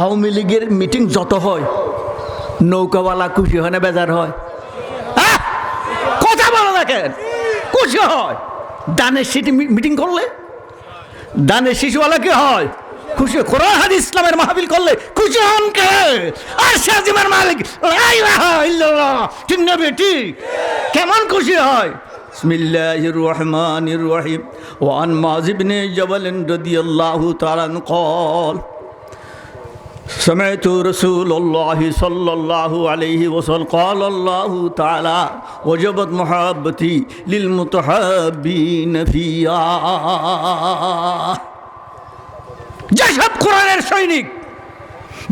আওয়ামী লীগের মিটিং যত হয় নৌকাওয়ালা খুশি হয় না বেজার হয়? কথা বলো দেখেন, খুশি হয়। দানের সিটি মিটিং করলে দানের শিশুওয়ালা কি হয়? খুশি। কোরআন হাদিস ইসলামের মাহফিল করলে খুশি হন কে? আর শাজিমের মালিক লা ইলাহা ইল্লাল্লাহ, ঠিক না বেটি? কেমন খুশি হয়? বিসমিল্লাহির রহমানির রহিম। ওয়া আন মুআয ইবনে জাবাল রাদিয়াল্লাহু তাআলা قال سمعت رسول الله صلى الله عليه وسلم قال الله تعالى وجبت محبتي للمتحابين فيها। যেসব কোরআনের সৈনিক,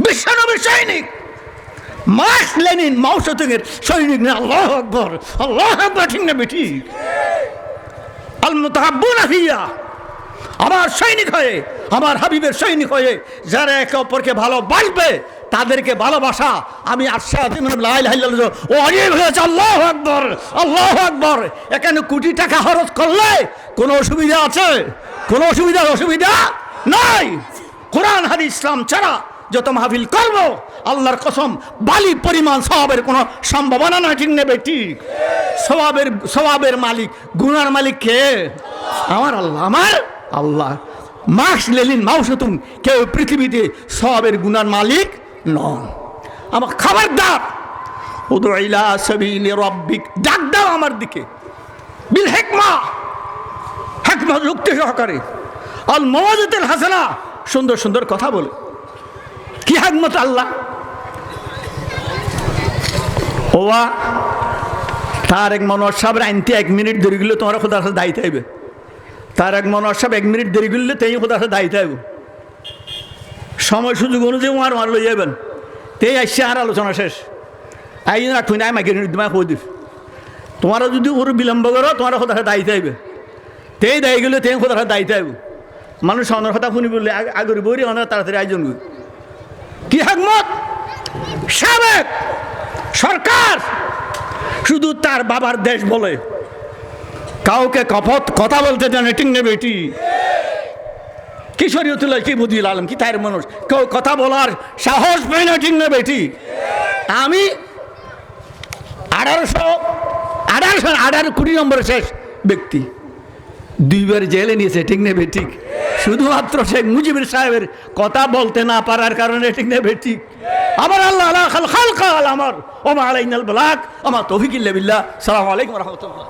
বিশ্বনবীর সৈনিক, মার্কস লেনিন মাও সেতুংয়ের সৈনিক না, আল্লাহু আকবার, আল্লাহু আকবার, ঠিক না বেটি? আল মুতাহাব্বুনা ফিয়া, আমার সৈনিক হয়ে, আমার হাবিবের সৈনিক হয়ে যারা একে অপরকে ভালোবাসবে তাদেরকে ভালোবাসা আমি হয়েছে। আল্লাহু আকবার, আল্লাহু আকবার। এখানে কোটি টাকা খরচ করলে কোনো অসুবিধা আছে? কোনো অসুবিধা নাই। কোরআন হাদিস ইসলাম ছাড়া যত মাহফিল করব আল্লাহর কসম বালি পরিমাণ সওয়াবের কোনো সম্ভাবনা নয়, ঠিক নেবে? ঠিক। সওয়াবের মালিক, গুনার মালিক কে? আমার আল্লাহ, আমার আল্লাহ। মার্কস লেনিন মাও সেতুং কেউ পৃথিবীতে সওয়াবের গুনার মালিক নন। আমার খবরদার, উদু ইলা সাবিলি রাব্বিক, ডাক দাও আমার দিকে, বিল হিকমা, হিকমা যুক্তি সহকারে, আল মাওয়াজিতুল হাসানা, সুন্দর সুন্দর কথা বলে। কি হিকমত আল্লাহ? ওয়া তার এক মনোয়ার সাহেবের আনতে 1 মিনিট দেরি গেলে তোমার খোদার সাথে দায়িত্ব হইবে। তার এক মনোয়ার সাহেব 1 মিনিট দেরি করলে তেই খোদার সাথে দায়িত্ব হইব। সময় সুযোগ অনুযায়ী মার লই যাবেন, তেই আসছে আর আলোচনা শেষ। আই রাখুন না, মাইকে তোমায় খোঁজ দিব। তোমারও যদি ওর বিলম্ব করো তোমার খোদার সাথে দায়িত্ব হইবে। তেই দায়ী গেলে তেই খোদার সাথে দায়িত্ব হইব। মানুষ অনার কথা শুনি বললে আগের বই অনার তাড়াতাড়ি আয়োজন করি। কি হিকমত? সাবেক সরকার শুধু তার বাবার দেশ বলে, কাউকে কথা বলতে জানে, ঠিক নেবে? এটি কি শরীয়তুল্লাহ, কি বুঝিল আলম, কি তাই মানুষ কেউ কথা বলার সাহস পায় না, ঠিক নেবে? এটি আমি 1820 নম্বরে শেষ ব্যক্তি, 2 বার জেলে নিয়েছে, ঠিক নেবে? ঠিক। শুধুমাত্র শেখ মুজিবুর সাহেবের কথা বলতে না পারার কারণে, ঠিক নেবে? ঠিক। আমার আল্লাহ আমার ওমা আলাইনাল বালাগ, আমার তৌফিক ইল্লা বিল্লাহ। আসসালামু আলাইকুম ওয়া রাহমাতুল্লাহ।